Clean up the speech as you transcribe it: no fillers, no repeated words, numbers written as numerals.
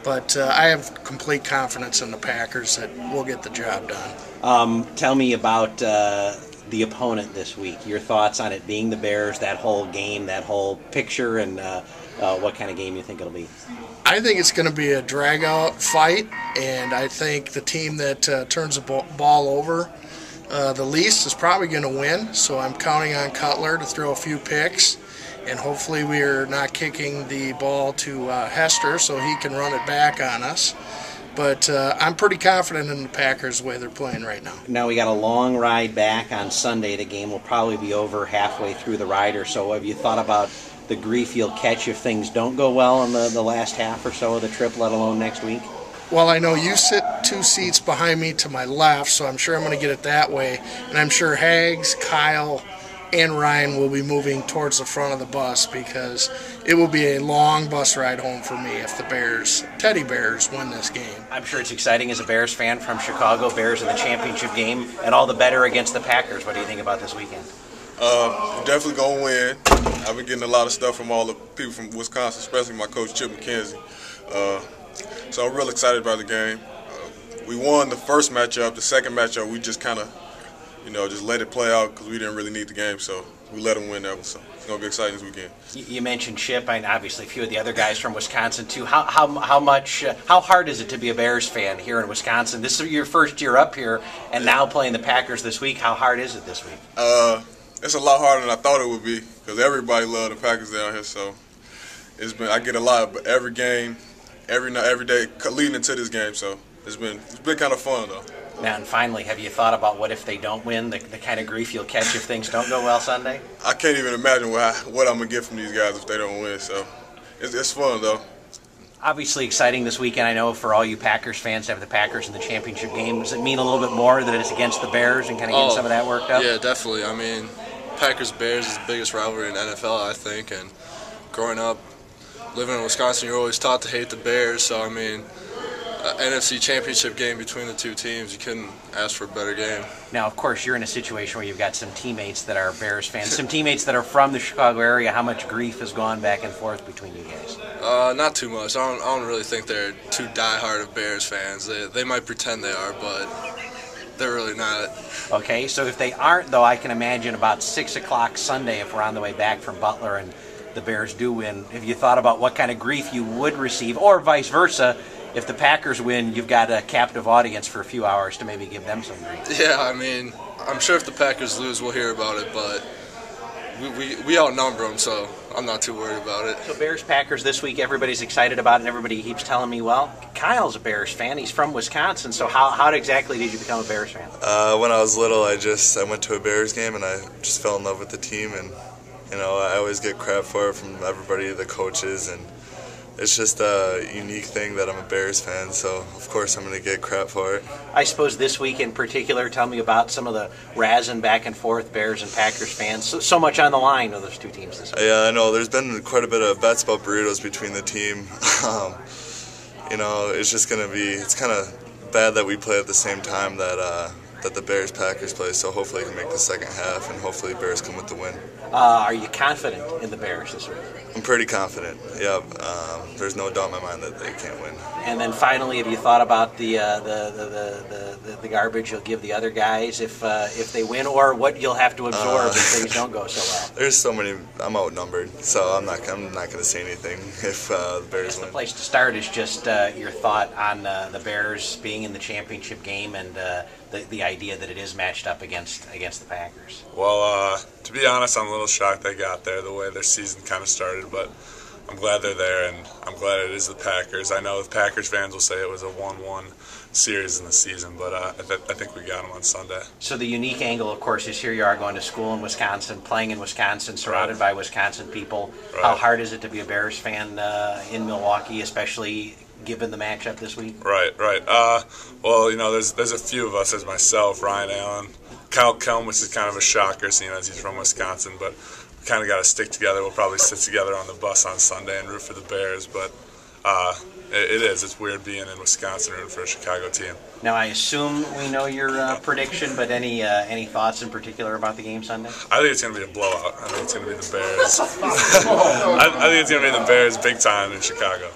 But I have complete confidence in the Packers that we'll get the job done. Tell me about the opponent this week. Your thoughts on it being the Bears, that whole game, that whole picture, and what kind of game you think it'll be? I think it's going to be a drag-out fight, and I think the team that turns the ball over the least is probably going to win. So I'm counting on Cutler to throw a few picks, and hopefully we're not kicking the ball to Hester so he can run it back on us. But I'm pretty confident in the Packers the way they're playing right now. Now we got a long ride back on Sunday. The game will probably be over halfway through the ride or so. Have you thought about the grief you'll catch if things don't go well in the last half or so of the trip, let alone next week? Well, I know you sit 2 seats behind me to my left, so I'm sure I'm going to get it that way. And I'm sure Hags, Kyle, and Ryan will be moving towards the front of the bus because it will be a long bus ride home for me if the Teddy Bears, win this game. I'm sure it's exciting as a Bears fan from Chicago. Bears in the championship game, and all the better against the Packers. What do you think about this weekend? Definitely going to win. I've been getting a lot of stuff from all the people from Wisconsin, especially my coach, MacKenzie. So I'm real excited about the game. We won the first matchup. The second matchup, we just kind of, just let it play out because we didn't really need the game. So we let them win that one. So it's going to be exciting this weekend. You mentioned Chip, and obviously a few of the other guys from Wisconsin too. How hard is it to be a Bears fan here in Wisconsin? This is your first year up here, and now playing the Packers this week. How hard is it this week? It's a lot harder than I thought it would be because everybody loves the Packers down here. So I get a lot, but every game, every night, every day leading into this game. So it's been kind of fun though. Now, and finally, have you thought about what if they don't win, the kind of grief you'll catch if things don't go well Sunday? I can't even imagine what I'm going to get from these guys if they don't win. So it's fun, though. Obviously exciting this weekend, I know, for all you Packers fans to have the Packers in the championship game. Does it mean a little bit more that it's against the Bears and kind of getting some of that worked up? Yeah, definitely. I mean, Packers-Bears is the biggest rivalry in NFL, I think. And growing up, living in Wisconsin, you're always taught to hate the Bears. So, I mean, NFC championship game between the two teams, you couldn't ask for a better game. Now, of course, you're in a situation where you've got some teammates that are Bears fans, some teammates that are from the Chicago area. How much grief has gone back and forth between you guys? Not too much. I don't really think they're too diehard of Bears fans. They might pretend they are, but they're really not. Okay, so if they aren't, though, I can imagine about 6 o'clock Sunday, if we're on the way back from Butler and the Bears do win, have you thought about what kind of grief you would receive, or vice versa? If the Packers win, you've got a captive audience for a few hours to maybe give them some grief. Yeah, I mean, I'm sure if the Packers lose, we'll hear about it, but we outnumber them, so I'm not too worried about it. So Bears-Packers this week, everybody's excited about it, and everybody keeps telling me, well, Kyle's a Bears fan. He's from Wisconsin, so how exactly did you become a Bears fan? When I was little, I went to a Bears game, and I just fell in love with the team, and I always get crap for it from everybody, the coaches, and it's just a unique thing that I'm a Bears fan, so of course I'm going to get crap for it. I suppose this week in particular, tell me about some of the razzing back and forth Bears and Packers fans. So much on the line with those two teams this week. Yeah, I know. There's been quite a bit of bets about burritos between the team. It's just going to be, it's kind of bad that we play at the same time that the Bears-Packers play, so hopefully we can make the second half, and hopefully Bears come with the win. Are you confident in the Bears this week? I'm pretty confident, yeah. There's no doubt in my mind that they can't win. And then finally, have you thought about the garbage you'll give the other guys if they win, or what you'll have to absorb if things don't go so well? There's so many. I'm outnumbered, so I'm not going to say anything if the Bears win. The place to start is just your thought on the Bears being in the championship game and the idea that it is matched up against the Packers. Well, to be honest, I'm a little shocked they got there the way their season kind of started, but I'm glad they're there, and I'm glad it is the Packers. I know the Packers fans will say it was a 1-1 series in the season, but I think we got them on Sunday. So the unique angle, of course, is here you are going to school in Wisconsin, playing in Wisconsin, surrounded by Wisconsin people. Right. How hard is it to be a Bears fan in Milwaukee, especially given the matchup this week? Right. Well, there's a few of us, as myself, Ryan, Allen, Kyle Kelm, which is kind of a shocker, seeing as he's from Wisconsin, but we kind of got to stick together. We'll probably sit together on the bus on Sunday and root for the Bears, but it's weird being in Wisconsin rooting for a Chicago team. Now, I assume we know your prediction, but any thoughts in particular about the game Sunday? I think it's going to be a blowout. I think it's going to be the Bears. I think it's going to be the Bears big time in Chicago.